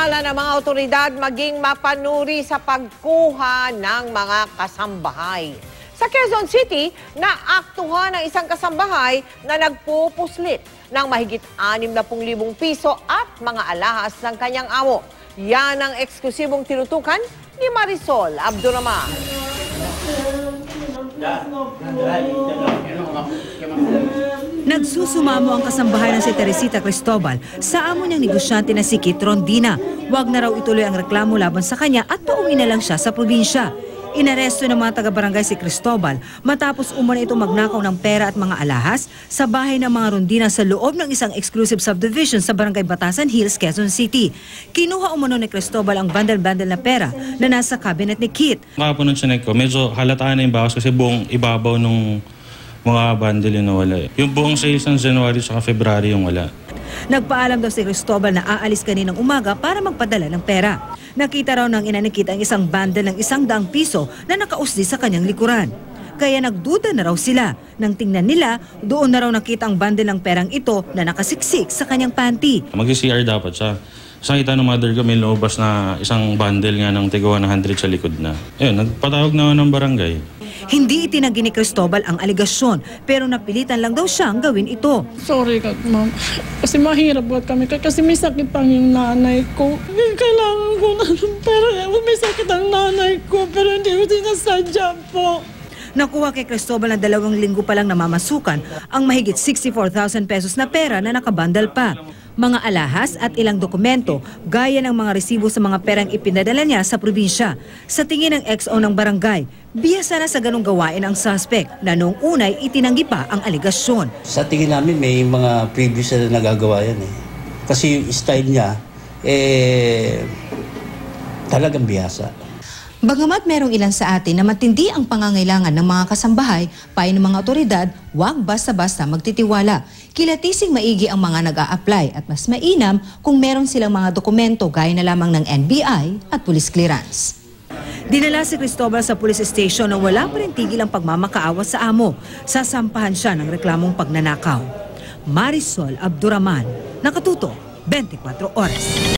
Hinala ng mga otoridad maging mapanuri sa pagkuha ng mga kasambahay. Sa Quezon City, naaktuhan ng isang kasambahay na nagpupuslit ng mahigit 60,000 piso at mga alahas ng kanyang amo. Yan ang eksklusibong tinutukan ni Marisol Abduraman. Nagsusumamo ang kasambahay ng si Teresita Cristobal sa amo niyang negosyante na si Kit Rondina. Huwag na raw ituloy ang reklamo laban sa kanya at pauwi na lang siya sa probinsya. Inaresto ng mga taga-barangay si Cristobal matapos umano itong magnakaw ng pera at mga alahas sa bahay ng mga Rondina sa loob ng isang exclusive subdivision sa barangay Batasan Hills, Quezon City. Kinuha umano ni Cristobal ang bundle-bundle na pera na nasa cabinet ni Kit. Kahapon ng chinek ko, medyo halataan na yung bawas kasi buong ibabaw nung mga bundle yung nawala. Yung buong sales ng January at February yung wala. Nagpaalam daw si Cristobal na aalis kaninang umaga para magpadala ng pera. Nakita raw ng ina ni Kit ang isang bundle ng 100 piso na nakausli sa kanyang likuran. Kaya nagduda na raw sila. Nang tingnan nila, doon na raw nakita ang bundle ng perang ito na nakasiksik sa kanyang panty. Mag-CR dapat siya. Sa kita ng mother ko, may lobas na isang bundle nga ng tigo 100 sa likod na. Ayun, nagpatawag na ng barangay. Hindi itinanggi ni Cristobal ang aligasyon, pero napilitan lang daw siyang gawin ito. Sorry ka, ma'am. Kasi mahirap buat kami. Kasi may sakit pang yung nanay ko. Kailangan ko na ng pera. May sakit ang nanay ko, pero hindi ko sinasadya po. Nakuha kay Cristobal na 2 linggo pa lang namamasukan ang mahigit 64,000 pesos na pera na nakabandal pa. Mga alahas at ilang dokumento gaya ng mga resibo sa mga perang ipinadala niya sa probinsya. Sa tingin ng XO ng barangay, bihasa na sa ganong gawain ang suspect na noong unay itinanggi pa ang aligasyon. Sa tingin namin may mga previous na nagagawa yan eh. Kasi yung style niya, talagang bihasa. Bagamat merong ilan sa atin na matindi ang pangangailangan ng mga kasambahay, payo ng mga otoridad, huwag basta-basta magtitiwala. Kilatising maigi ang mga nag-a-apply at mas mainam kung meron silang mga dokumento gaya na lamang ng NBI at police clearance. Dinala si Cristobal sa police station na wala pa rin tigil ang pagmamakaawa sa amo. Sasampahan siya ng reklamong pagnanakaw. Marisol Abduraman, Nakatuto, 24 Oras.